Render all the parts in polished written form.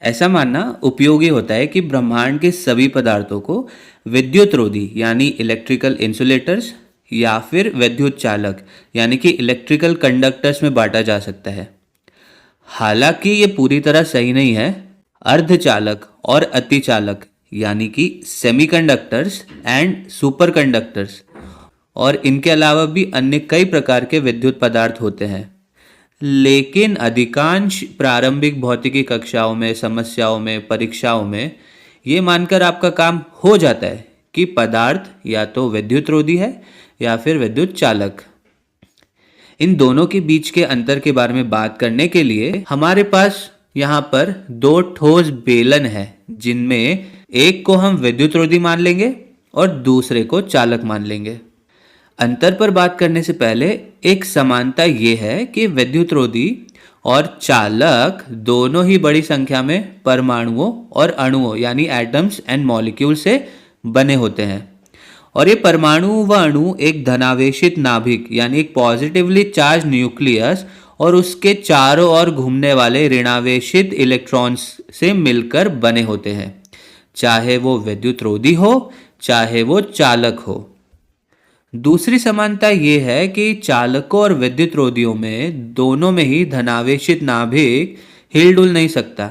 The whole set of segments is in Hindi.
ऐसा मानना उपयोगी होता है कि ब्रह्मांड के सभी पदार्थों को विद्युत रोधी यानी इलेक्ट्रिकल इंसुलेटर्स या फिर विद्युत चालक यानी कि इलेक्ट्रिकल कंडक्टर्स में बांटा जा सकता है। हालांकि ये पूरी तरह सही नहीं है। अर्धचालक और अतिचालक यानी कि सेमीकंडक्टर्स एंड सुपरकंडक्टर्स और इनके अलावा भी अन्य कई प्रकार के विद्युत पदार्थ होते हैं। लेकिन अधिकांश प्रारंभिक भौतिकी कक्षाओं में, समस्याओं में, परीक्षाओं में ये मानकर आपका काम हो जाता है कि पदार्थ या तो विद्युत रोधी है या फिर विद्युत चालक। इन दोनों के बीच के अंतर के बारे में बात करने के लिए हमारे पास यहाँ पर दो ठोस बेलन है, जिनमें एक को हम विद्युत रोधी मान लेंगे और दूसरे को चालक मान लेंगे। अंतर पर बात करने से पहले एक समानता ये है कि विद्युत रोधी और चालक दोनों ही बड़ी संख्या में परमाणुओं और अणुओं यानी एटम्स एंड मॉलिक्यूल से बने होते हैं। और ये परमाणु व अणु एक धनावेशित नाभिक यानी एक पॉजिटिवली चार्ज न्यूक्लियस और उसके चारों ओर घूमने वाले ऋणावेशित इलेक्ट्रॉन्स से मिलकर बने होते हैं, चाहे वो विद्युत रोधी हो चाहे वो चालक हो। दूसरी समानता ये है कि चालकों और विद्युत रोधियों में दोनों में ही धनावेशित नाभिक हिलडुल नहीं सकता।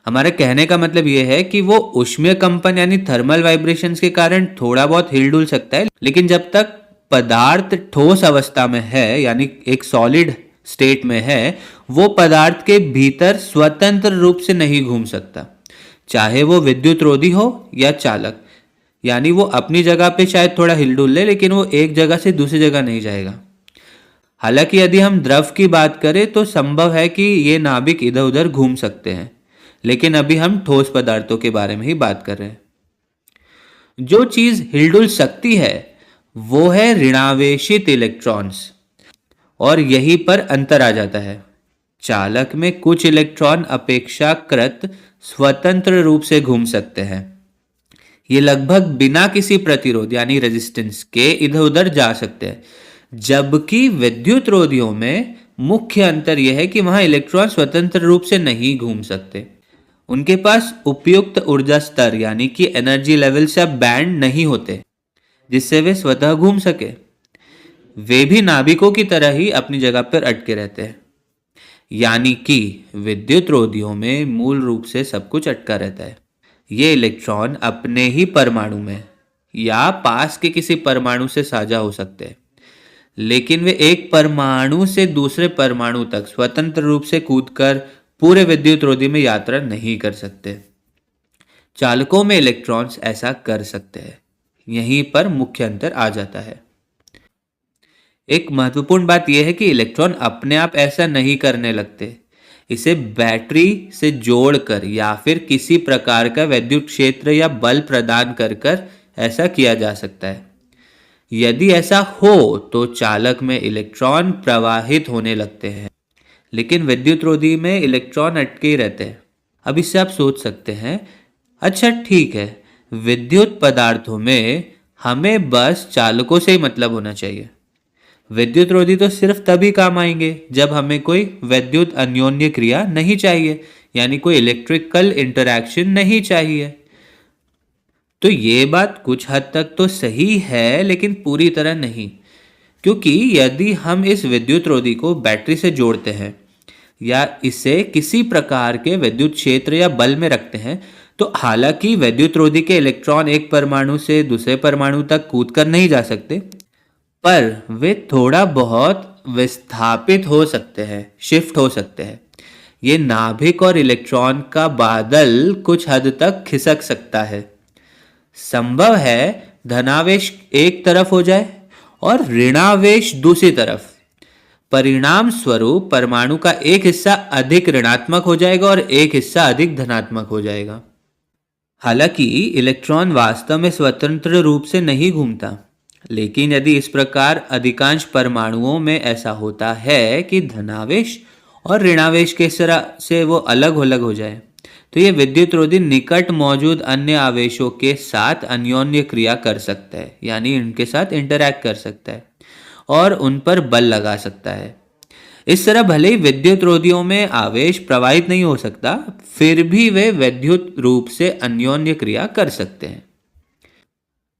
हमारे कहने का मतलब ये है कि वो ऊष्मीय कंपन यानी थर्मल वाइब्रेशंस के कारण थोड़ा बहुत हिलडुल सकता है, लेकिन जब तक पदार्थ ठोस अवस्था में है यानी एक सॉलिड स्टेट में है, वो पदार्थ के भीतर स्वतंत्र रूप से नहीं घूम सकता, चाहे वो विद्युत रोधी हो या चालक। यानी वो अपनी जगह पे शायद थोड़ा हिलडुल ले, लेकिन वो एक जगह से दूसरी जगह नहीं जाएगा। हालांकि यदि हम द्रव की बात करें तो संभव है कि ये नाभिक इधर उधर घूम सकते हैं, लेकिन अभी हम ठोस पदार्थों के बारे में ही बात कर रहे हैं। जो चीज हिलडुल सकती है वो है ऋणावेशित इलेक्ट्रॉन्स, और यहीं पर अंतर आ जाता है। चालक में कुछ इलेक्ट्रॉन अपेक्षाकृत स्वतंत्र रूप से घूम सकते हैं, ये लगभग बिना किसी प्रतिरोध यानी रेजिस्टेंस के इधर उधर जा सकते हैं, जबकि विद्युत रोधियों में मुख्य अंतर यह है कि वहां इलेक्ट्रॉन स्वतंत्र रूप से नहीं घूम सकते। उनके पास उपयुक्त ऊर्जा स्तर यानी कि एनर्जी लेवल्स या बैंड नहीं होते जिससे वे स्वतः घूम सके। वे भी नाभिकों की तरह ही अपनी जगह पर अटके रहते हैं, यानी कि विद्युत रोधियों में मूल रूप से सब कुछ अटका रहता है। ये इलेक्ट्रॉन अपने ही परमाणु में या पास के किसी परमाणु से साझा हो सकते हैं, लेकिन वे एक परमाणु से दूसरे परमाणु तक स्वतंत्र रूप से कूदकर पूरे विद्युत रोधी में यात्रा नहीं कर सकते। चालकों में इलेक्ट्रॉन्स ऐसा कर सकते हैं। यहीं पर मुख्य अंतर आ जाता है। एक महत्वपूर्ण बात यह है कि इलेक्ट्रॉन अपने आप ऐसा नहीं करने लगते। इसे बैटरी से जोड़कर या फिर किसी प्रकार का विद्युत क्षेत्र या बल प्रदान कर कर ऐसा किया जा सकता है। यदि ऐसा हो तो चालक में इलेक्ट्रॉन प्रवाहित होने लगते हैं, लेकिन विद्युत रोधी में इलेक्ट्रॉन अटके ही रहते हैं। अब इससे आप सोच सकते हैं, अच्छा ठीक है, विद्युत पदार्थों में हमें बस चालकों से ही मतलब होना चाहिए। विद्युत रोधी तो सिर्फ तभी काम आएंगे जब हमें कोई विद्युत अन्योन्य क्रिया नहीं चाहिए, यानी कोई इलेक्ट्रिकल इंटरैक्शन नहीं चाहिए। तो ये बात कुछ हद तक तो सही है, लेकिन पूरी तरह नहीं, क्योंकि यदि हम इस विद्युत रोधी को बैटरी से जोड़ते हैं या इसे किसी प्रकार के विद्युत क्षेत्र या बल में रखते हैं, तो हालांकि विद्युत रोधी के इलेक्ट्रॉन एक परमाणु से दूसरे परमाणु तक कूदकर नहीं जा सकते, पर वे थोड़ा बहुत विस्थापित हो सकते हैं, शिफ्ट हो सकते हैं। ये नाभिक और इलेक्ट्रॉन का बादल कुछ हद तक खिसक सकता है। संभव है धनावेश एक तरफ हो जाए और ऋणावेश दूसरी तरफ। परिणाम स्वरूप परमाणु का एक हिस्सा अधिक ऋणात्मक हो जाएगा और एक हिस्सा अधिक धनात्मक हो जाएगा। हालांकि इलेक्ट्रॉन वास्तव में स्वतंत्र रूप से नहीं घूमता, लेकिन यदि इस प्रकार अधिकांश परमाणुओं में ऐसा होता है कि धनावेश और ऋणावेश के तरह से वो अलग अलग हो जाए, तो ये विद्युत रोधी निकट मौजूद अन्य आवेशों के साथ अन्योन्य क्रिया कर सकता है, यानी इनके साथ इंटरैक्ट कर सकता है और उन पर बल लगा सकता है। इस तरह भले ही विद्युत रोधियों में आवेश प्रवाहित नहीं हो सकता, फिर भी वे विद्युत रूप से अन्योन्य क्रिया कर सकते हैं।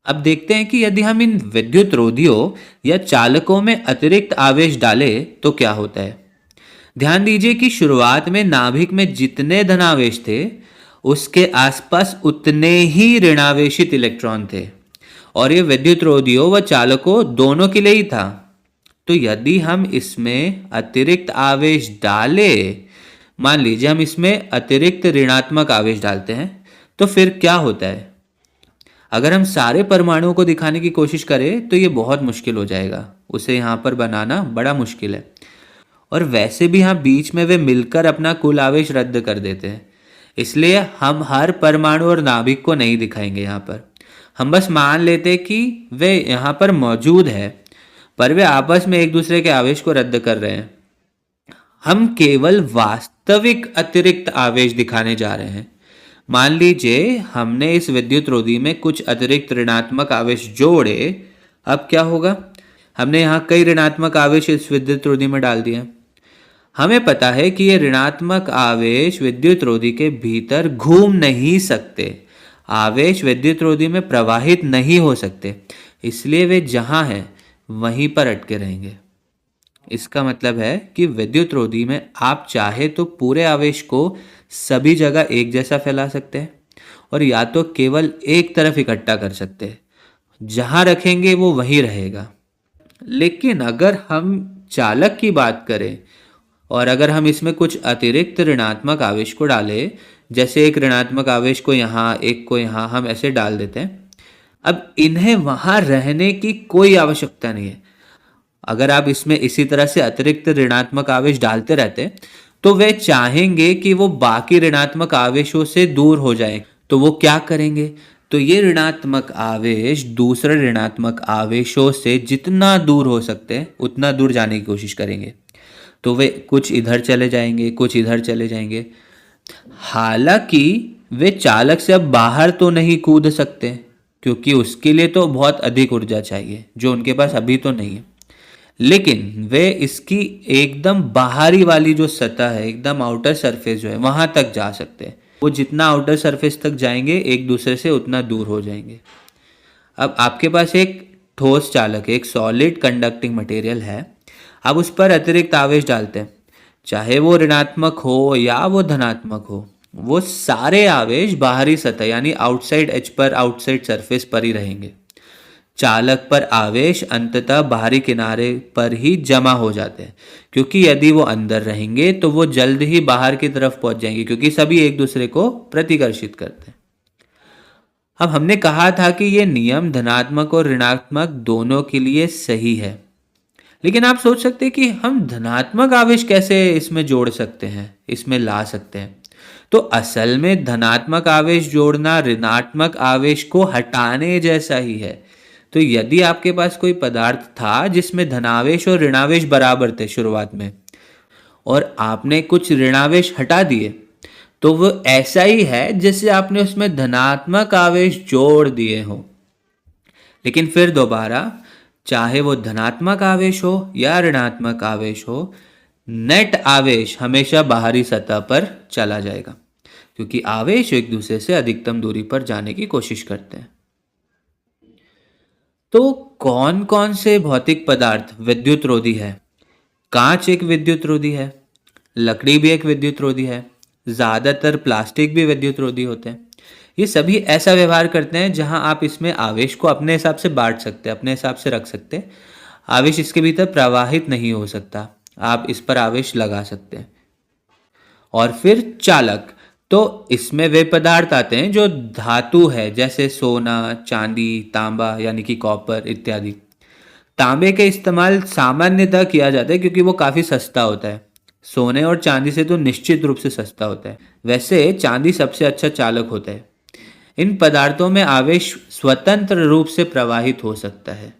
अब देखते हैं कि यदि हम इन विद्युत रोधियों या चालकों में अतिरिक्त आवेश डालें तो क्या होता है। ध्यान दीजिए कि शुरुआत में नाभिक में जितने धनावेश थे, उसके आसपास उतने ही ऋणावेशित इलेक्ट्रॉन थे, और ये विद्युत रोधियों व चालकों दोनों के लिए ही था। तो यदि हम इसमें अतिरिक्त आवेश डालें, मान लीजिए हम इसमें अतिरिक्त ऋणात्मक आवेश डालते हैं, तो फिर क्या होता है। अगर हम सारे परमाणुओं को दिखाने की कोशिश करें तो ये बहुत मुश्किल हो जाएगा, उसे यहाँ पर बनाना बड़ा मुश्किल है। और वैसे भी यहाँ बीच में वे मिलकर अपना कुल आवेश रद्द कर देते हैं, इसलिए हम हर परमाणु और नाभिक को नहीं दिखाएंगे। यहाँ पर हम बस मान लेते हैं कि वे यहाँ पर मौजूद है, पर वे आपस में एक दूसरे के आवेश को रद्द कर रहे हैं। हम केवल वास्तविक अतिरिक्त आवेश दिखाने जा रहे हैं। मान लीजिए हमने इस विद्युत रोधी में कुछ अतिरिक्त ऋणात्मक आवेश जोड़े, अब क्या होगा। हमने यहाँ कई ऋणात्मक आवेश इस विद्युत रोधी में डाल दिए। हमें पता है कि ये ऋणात्मक आवेश विद्युत रोधी के भीतर घूम नहीं सकते, आवेश विद्युत रोधी में प्रवाहित नहीं हो सकते, इसलिए वे जहां हैं वहीं पर अटके रहेंगे। इसका मतलब है कि विद्युत रोधी में आप चाहे तो पूरे आवेश को सभी जगह एक जैसा फैला सकते हैं, और या तो केवल एक तरफ इकट्ठा कर सकते हैं। जहां रखेंगे वो वहीं रहेगा। लेकिन अगर हम चालक की बात करें और अगर हम इसमें कुछ अतिरिक्त ऋणात्मक आवेश को डालें, जैसे एक ऋणात्मक आवेश को यहाँ, एक को यहाँ, हम ऐसे डाल देते हैं। अब इन्हें वहां रहने की कोई आवश्यकता नहीं है। अगर आप इसमें इसी तरह से अतिरिक्त ऋणात्मक आवेश डालते रहते तो वे चाहेंगे कि वो बाकी ऋणात्मक आवेशों से दूर हो जाएं। तो वो क्या करेंगे, तो ये ऋणात्मक आवेश दूसरे ऋणात्मक आवेशों से जितना दूर हो सकते हैं उतना दूर जाने की कोशिश करेंगे। तो वे कुछ इधर चले जाएंगे, कुछ इधर चले जाएंगे। हालांकि वे चालक से अब बाहर तो नहीं कूद सकते, क्योंकि उसके लिए तो बहुत अधिक ऊर्जा चाहिए जो उनके पास अभी तो नहीं है। लेकिन वे इसकी एकदम बाहरी वाली जो सतह है, एकदम आउटर सरफेस जो है, वहां तक जा सकते हैं। वो जितना आउटर सरफेस तक जाएंगे एक दूसरे से उतना दूर हो जाएंगे। अब आपके पास एक ठोस चालक है, एक सॉलिड कंडक्टिंग मटेरियल है। अब उस पर अतिरिक्त आवेश डालते हैं, चाहे वो ऋणात्मक हो या वो धनात्मक हो, वो सारे आवेश बाहरी सतह यानी आउटसाइड एज पर, आउटसाइड सरफेस पर ही रहेंगे। चालक पर आवेश अंततः बाहरी किनारे पर ही जमा हो जाते हैं, क्योंकि यदि वो अंदर रहेंगे तो वो जल्द ही बाहर की तरफ पहुंच जाएंगे, क्योंकि सभी एक दूसरे को प्रतिकर्षित करते हैं। अब हमने कहा था कि ये नियम धनात्मक और ऋणात्मक दोनों के लिए सही है। लेकिन आप सोच सकते हैं कि हम धनात्मक आवेश कैसे इसमें जोड़ सकते हैं, इसमें ला सकते हैं। तो असल में धनात्मक आवेश जोड़ना ऋणात्मक आवेश को हटाने जैसा ही है। तो यदि आपके पास कोई पदार्थ था जिसमें धनावेश और ऋणावेश बराबर थे शुरुआत में, और आपने कुछ ऋणावेश हटा दिए, तो वो ऐसा ही है जैसे आपने उसमें धनात्मक आवेश जोड़ दिए हो। लेकिन फिर दोबारा, चाहे वो धनात्मक आवेश हो या ऋणात्मक आवेश हो, नेट आवेश हमेशा बाहरी सतह पर चला जाएगा, क्योंकि आवेश एक दूसरे से अधिकतम दूरी पर जाने की कोशिश करते हैं। तो कौन कौन से भौतिक पदार्थ विद्युत रोधी है। कांच एक विद्युत रोधी है, लकड़ी भी एक विद्युत रोधी है, ज़्यादातर प्लास्टिक भी विद्युत रोधी होते हैं। ये सभी ऐसा व्यवहार करते हैं जहां आप इसमें आवेश को अपने हिसाब से बांट सकते हैं, अपने हिसाब से रख सकते हैं। आवेश इसके भीतर प्रवाहित नहीं हो सकता, आप इस पर आवेश लगा सकते हैं। और फिर चालक, तो इसमें वे पदार्थ आते हैं जो धातु है, जैसे सोना, चांदी, तांबा यानी कि कॉपर इत्यादि। तांबे का इस्तेमाल सामान्यतः किया जाता है क्योंकि वो काफ़ी सस्ता होता है। सोने और चांदी से तो निश्चित रूप से सस्ता होता है। वैसे चांदी सबसे अच्छा चालक होता है। इन पदार्थों में आवेश स्वतंत्र रूप से प्रवाहित हो सकता है।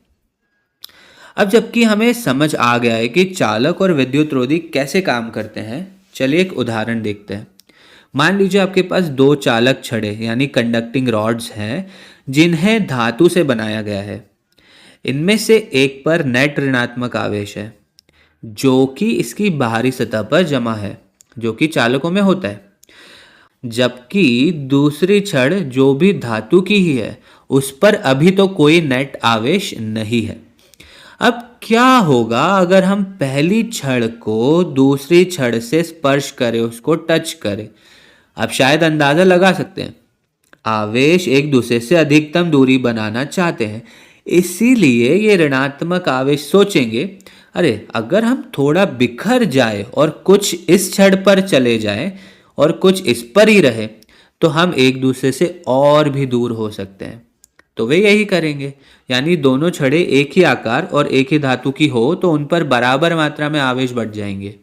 अब जबकि हमें समझ आ गया है कि चालक और विद्युत रोधी कैसे काम करते हैं, चलिए एक उदाहरण देखते हैं। मान लीजिए आपके पास दो चालक छड़े यानी कंडक्टिंग रॉड्स हैं, जिन्हें धातु से बनाया गया है। इनमें से एक पर नेट ऋणात्मक आवेश है, जो कि इसकी बाहरी सतह पर जमा है, जो कि चालकों में होता है। जबकि दूसरी छड़ जो भी धातु की ही है, उस पर अभी तो कोई नेट आवेश नहीं है। अब क्या होगा अगर हम पहली छड़ को दूसरी छड़ से स्पर्श करें, उसको टच करें? आप शायद अंदाजा लगा सकते हैं, आवेश एक दूसरे से अधिकतम दूरी बनाना चाहते हैं, इसीलिए ये ऋणात्मक आवेश सोचेंगे, अरे अगर हम थोड़ा बिखर जाए और कुछ इस छड़ पर चले जाएं और कुछ इस पर ही रहे, तो हम एक दूसरे से और भी दूर हो सकते हैं। तो वे यही करेंगे, यानी दोनों छड़ें एक ही आकार और एक ही धातु की हो तो उन पर बराबर मात्रा में आवेश बढ़ जाएंगे।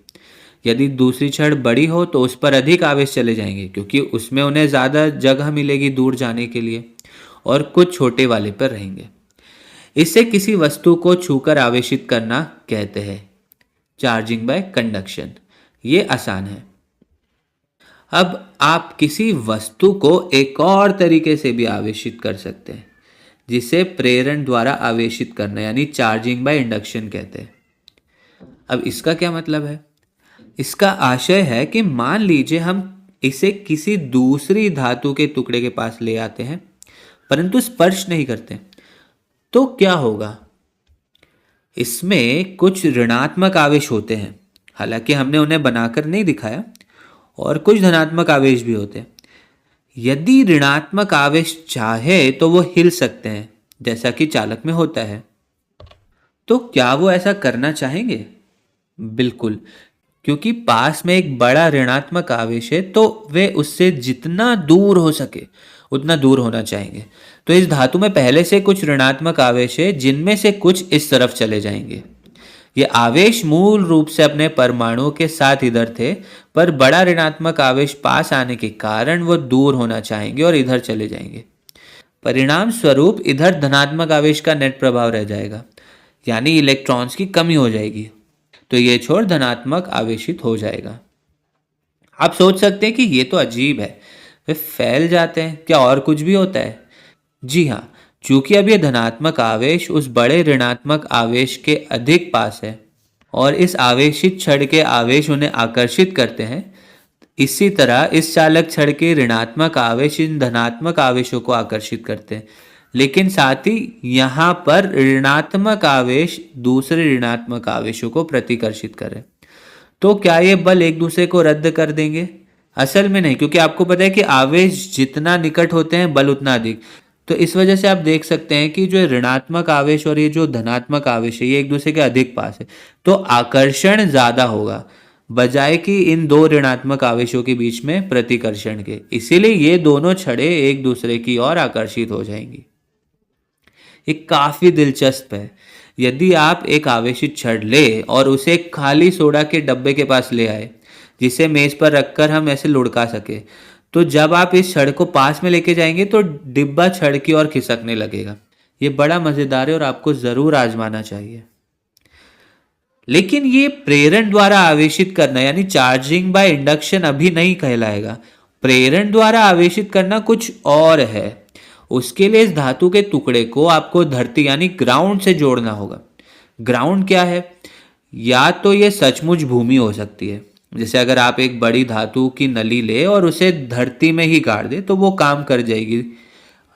यदि दूसरी छड़ बड़ी हो तो उस पर अधिक आवेश चले जाएंगे, क्योंकि उसमें उन्हें ज़्यादा जगह मिलेगी दूर जाने के लिए, और कुछ छोटे वाले पर रहेंगे। इसे किसी वस्तु को छूकर आवेशित करना कहते हैं चार्जिंग बाय कंडक्शन। ये आसान है। अब आप किसी वस्तु को एक और तरीके से भी आवेशित कर सकते हैं, जिसे प्रेरण द्वारा आवेशित करना यानी चार्जिंग बाय इंडक्शन कहते हैं। अब इसका क्या मतलब है? इसका आशय है कि मान लीजिए हम इसे किसी दूसरी धातु के टुकड़े के पास ले आते हैं, परंतु स्पर्श नहीं करते, तो क्या होगा? इसमें कुछ ऋणात्मक आवेश होते हैं, हालांकि हमने उन्हें बनाकर नहीं दिखाया, और कुछ धनात्मक आवेश भी होते हैं। यदि ऋणात्मक आवेश चाहे तो वो हिल सकते हैं, जैसा कि चालक में होता है। तो क्या वो ऐसा करना चाहेंगे? बिल्कुल, क्योंकि पास में एक बड़ा ऋणात्मक आवेश है, तो वे उससे जितना दूर हो सके उतना दूर होना चाहेंगे। तो इस धातु में पहले से कुछ ऋणात्मक आवेश है, जिनमें से कुछ इस तरफ चले जाएंगे। ये आवेश मूल रूप से अपने परमाणुओं के साथ इधर थे, पर बड़ा ऋणात्मक आवेश पास आने के कारण वो दूर होना चाहेंगे और इधर चले जाएंगे। परिणाम स्वरूप इधर धनात्मक आवेश का नेट प्रभाव रह जाएगा, यानी इलेक्ट्रॉन्स की कमी हो जाएगी, तो ये छोर धनात्मक आवेशित हो जाएगा। आप सोच सकते हैं कि ये तो अजीब है, वे फैल जाते हैं, क्या और कुछ भी होता है? जी हाँ, चूंकि अब ये धनात्मक आवेश उस बड़े ऋणात्मक आवेश के अधिक पास है और इस आवेशित छड़ के आवेश उन्हें आकर्षित करते हैं, इसी तरह इस चालक छड़ के ऋणात्मक आवेश इन धनात्मक आवेशों को आकर्षित करते हैं, लेकिन साथ ही यहाँ पर ऋणात्मक आवेश दूसरे ऋणात्मक आवेशों को प्रतिकर्षित करे। तो क्या ये बल एक दूसरे को रद्द कर देंगे? असल में नहीं, क्योंकि आपको पता है कि आवेश जितना निकट होते हैं बल उतना अधिक। तो इस वजह से आप देख सकते हैं कि जो ऋणात्मक आवेश और ये जो धनात्मक आवेश है ये एक दूसरे के अधिक पास है, तो आकर्षण ज्यादा होगा बजाय कि इन दो ऋणात्मक आवेशों के बीच में प्रतिकर्षण के। इसीलिए ये दोनों छड़ें एक दूसरे की ओर आकर्षित हो जाएंगी। ये काफी दिलचस्प है। यदि आप एक आवेशित छड़ ले और उसे एक खाली सोडा के डब्बे के पास ले आए, जिसे मेज पर रखकर हम ऐसे लुढ़का सके, तो जब आप इस छड़ को पास में लेके जाएंगे तो डिब्बा छड़ की ओर खिसकने लगेगा। ये बड़ा मजेदार है और आपको जरूर आजमाना चाहिए। लेकिन ये प्रेरण द्वारा आवेशित करना यानी चार्जिंग बाय इंडक्शन अभी नहीं कहलाएगा। प्रेरण द्वारा आवेशित करना कुछ और है। उसके लिए इस धातु के टुकड़े को आपको धरती यानी ग्राउंड से जोड़ना होगा। ग्राउंड क्या है? या तो ये सचमुच भूमि हो सकती है, जैसे अगर आप एक बड़ी धातु की नली ले और उसे धरती में ही गाड़ दे तो वो काम कर जाएगी,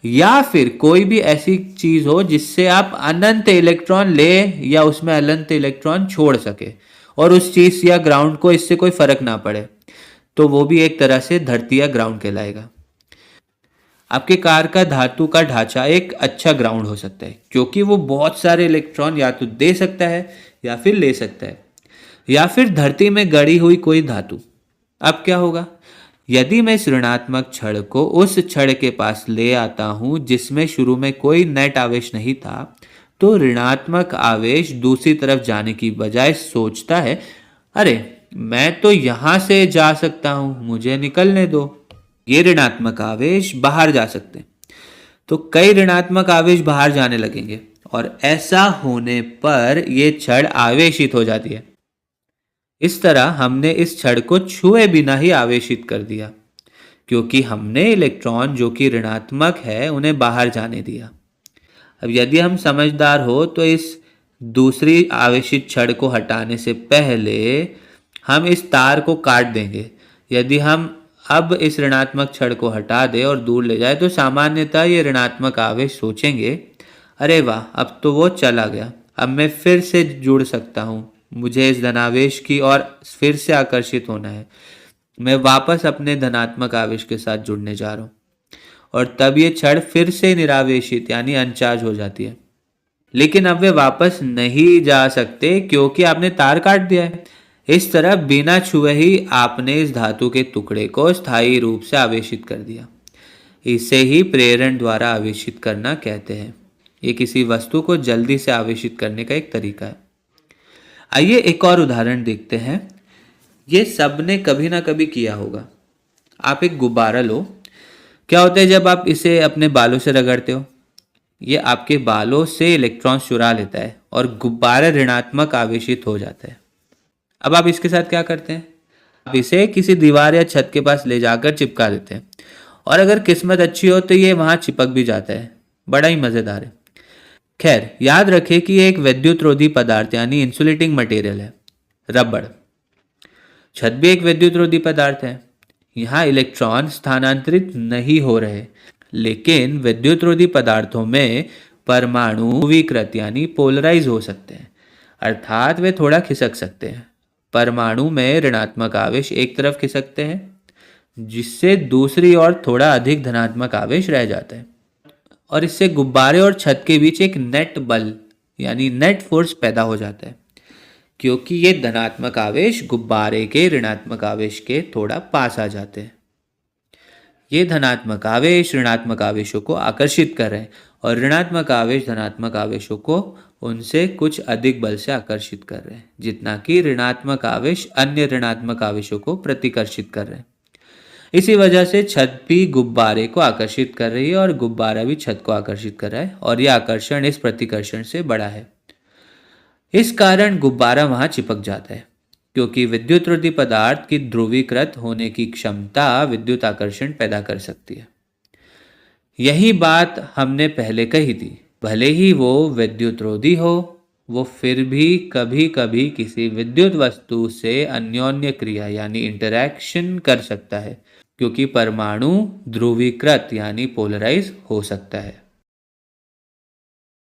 या फिर कोई भी ऐसी चीज हो जिससे आप अनंत इलेक्ट्रॉन ले या उसमें अनंत इलेक्ट्रॉन छोड़ सके और उस चीज या ग्राउंड को इससे कोई फर्क ना पड़े, तो वो भी एक तरह से धरती या ग्राउंड कहलाएगा। आपके कार का धातु का ढांचा एक अच्छा ग्राउंड हो सकता है, क्योंकि वो बहुत सारे इलेक्ट्रॉन या तो दे सकता है या फिर ले सकता है, या फिर धरती में गड़ी हुई कोई धातु। अब क्या होगा? यदि मैं इस ऋणात्मक छड़ को उस छड़ के पास ले आता हूं जिसमें शुरू में कोई नेट आवेश नहीं था, तो ऋणात्मक आवेश दूसरी तरफ जाने की बजाय सोचता है, अरे मैं तो यहां से जा सकता हूं, मुझे निकलने दो। ये ऋणात्मक आवेश बाहर जा सकते हैं, तो कई ऋणात्मक आवेश बाहर जाने लगेंगे और ऐसा होने पर यह छड़ आवेशित हो जाती है। इस तरह हमने इस छड़ को छुए बिना ही आवेशित कर दिया, क्योंकि हमने इलेक्ट्रॉन जो कि ऋणात्मक है उन्हें बाहर जाने दिया। अब यदि हम समझदार हो तो इस दूसरी आवेशित छड़ को हटाने से पहले हम इस तार को काट देंगे। यदि हम अब इस ऋणात्मक छड़ को हटा दें और दूर ले जाए तो सामान्यतः ये ऋणात्मक आवेश सोचेंगे, अरे वाह, अब तो वो चला गया, अब मैं फिर से जुड़ सकता हूँ, मुझे इस धनावेश की ओर फिर से आकर्षित होना है, मैं वापस अपने धनात्मक आवेश के साथ जुड़ने जा रहा हूँ। और तब ये छड़ फिर से निरावेशित यानी अनचार्ज हो जाती है। लेकिन अब वे वापस नहीं जा सकते क्योंकि आपने तार काट दिया है। इस तरह बिना छुए ही आपने इस धातु के टुकड़े को स्थायी रूप से आवेशित कर दिया। इसे ही प्रेरण द्वारा आवेशित करना कहते हैं। ये किसी वस्तु को जल्दी से आवेशित करने का एक तरीका है। आइए एक और उदाहरण देखते हैं। ये सबने कभी ना कभी किया होगा। आप एक गुब्बारा लो। क्या होता है जब आप इसे अपने बालों से रगड़ते हो? ये आपके बालों से इलेक्ट्रॉन्स चुरा लेता है और गुब्बारा ऋणात्मक आवेशित हो जाता है। अब आप इसके साथ क्या करते हैं? आप इसे किसी दीवार या छत के पास ले जाकर चिपका देते हैं और अगर किस्मत अच्छी हो तो ये वहां चिपक भी जाता है। बड़ा ही मजेदार है। खैर, याद रखें कि ये एक विद्युत रोधी पदार्थ यानी इंसुलेटिंग मटेरियल है। रबड़, छत भी एक विद्युत रोधी पदार्थ है। यहाँ इलेक्ट्रॉन स्थानांतरित नहीं हो रहे, लेकिन विद्युत रोधी पदार्थों में परमाणु विकृत यानी पोलराइज हो सकते हैं, अर्थात वे थोड़ा खिसक सकते हैं। परमाणु में ऋणात्मक आवेश एक तरफ खिसकते हैं, जिससे दूसरी ओर थोड़ा अधिक धनात्मक आवेश रह जाता है और इससे गुब्बारे और छत के बीच एक नेट बल यानी नेट फोर्स पैदा हो जाता है, क्योंकि ये धनात्मक आवेश गुब्बारे के ऋणात्मक आवेश के थोड़ा पास आ जाते हैं। ये धनात्मक आवेश ऋणात्मक आवेशों को आकर्षित कर रहे हैं और ऋणात्मक आवेश धनात्मक आवेशों को उनसे कुछ अधिक बल से आकर्षित कर रहे हैं, जितना कि ऋणात्मक आवेश अन्य ऋणात्मक आवेशों को प्रतिकर्षित कर रहे हैं। इसी वजह से छत भी गुब्बारे को आकर्षित कर रही है और गुब्बारा भी छत को आकर्षित कर रहा है और यह आकर्षण इस प्रतिकर्षण से बड़ा है। इस कारण गुब्बारा वहां चिपक जाता है, क्योंकि विद्युत रोधी पदार्थ की ध्रुवीकृत होने की क्षमता विद्युत आकर्षण पैदा कर सकती है। यही बात हमने पहले कही थी। भले ही वो विद्युत रोधी हो, वो फिर भी कभी कभी किसी विद्युत वस्तु से अन्योन्य क्रिया यानी इंटरैक्शन कर सकता है, क्योंकि परमाणु ध्रुवीकृत यानी पोलराइज हो सकता है।